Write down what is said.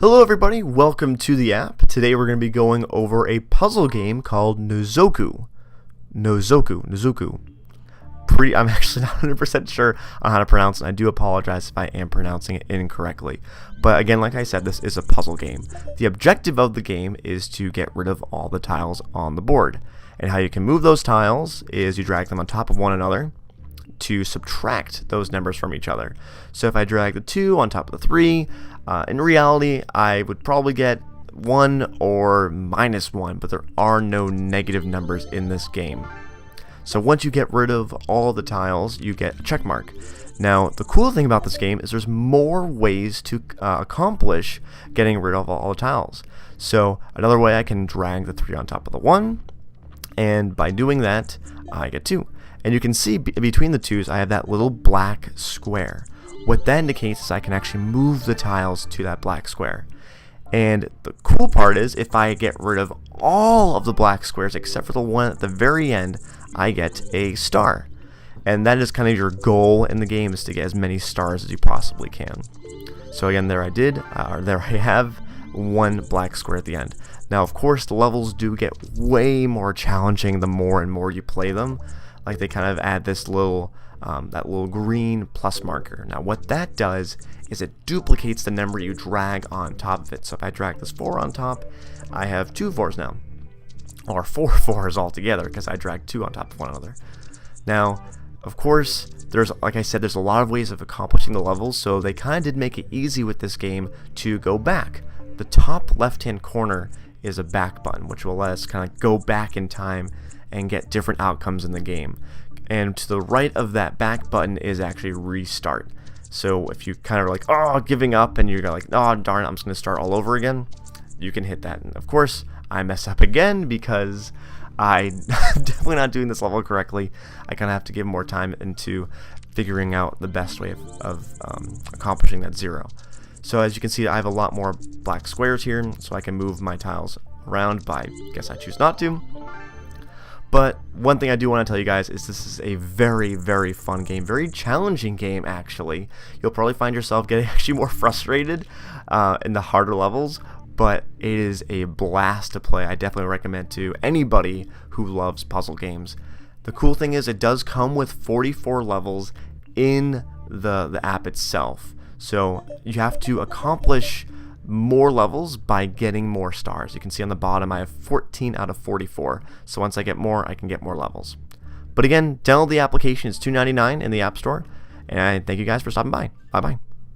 Hello everybody, welcome to the app. Today we're going to be going over a puzzle game called Nozoku. Nozoku. I'm actually not 100% sure on how to pronounce it. I do apologize if I am pronouncing it incorrectly. But again, like I said, this is a puzzle game. The objective of the game is to get rid of all the tiles on the board. And how you can move those tiles is you drag them on top of one another to subtract those numbers from each other. So if I drag the 2 on top of the 3, in reality I would probably get 1 or -1, but there are no negative numbers in this game. So once you get rid of all the tiles, you get a check mark. Now the cool thing about this game is there's more ways to accomplish getting rid of all the tiles. So another way, I can drag the 3 on top of the 1, and by doing that I get 2. And you can see between the 2's I have that little black square. What that indicates is I can actually move the tiles to that black square. And the cool part is, if I get rid of all of the black squares except for the one at the very end, I get a star. And that is kind of your goal in the game, is to get as many stars as you possibly can. So again, there I have one black square at the end. Now of course the levels do get way more challenging the more and more you play them. Like, they kind of add this little that little green plus marker. Now what that does is it duplicates the number you drag on top of it. So if I drag this 4 on top, I have 2 4s now, or 4 4s altogether, because I dragged 2 on top of one another. Now of course, like I said, there's a lot of ways of accomplishing the levels, so they kind of did make it easy with this game to go back. The top left hand corner is a back button, which will let us kind of go back in time and get different outcomes in the game. And to the right of that back button is actually restart. So if you kind of like, giving up, and you're like, oh darn it, I'm just going to start all over again, you can hit that. And of course I mess up again because I'm definitely not doing this level correctly. I kind of have to give more time into figuring out the best way of accomplishing that 0. So as you can see, I have a lot more black squares here, so I can move my tiles around, but I guess I choose not to. But one thing I do want to tell you guys is this is a very, very fun game, very challenging game actually. You'll probably find yourself getting actually more frustrated in the harder levels, but it is a blast to play. I definitely recommend to anybody who loves puzzle games. The cool thing is it does come with 44 levels in the app itself. So you have to accomplish more levels by getting more stars. You can see on the bottom I have 14 out of 44. So once I get more, I can get more levels. But again, download the application. It's $2.99 in the App Store. And I thank you guys for stopping by. Bye-bye.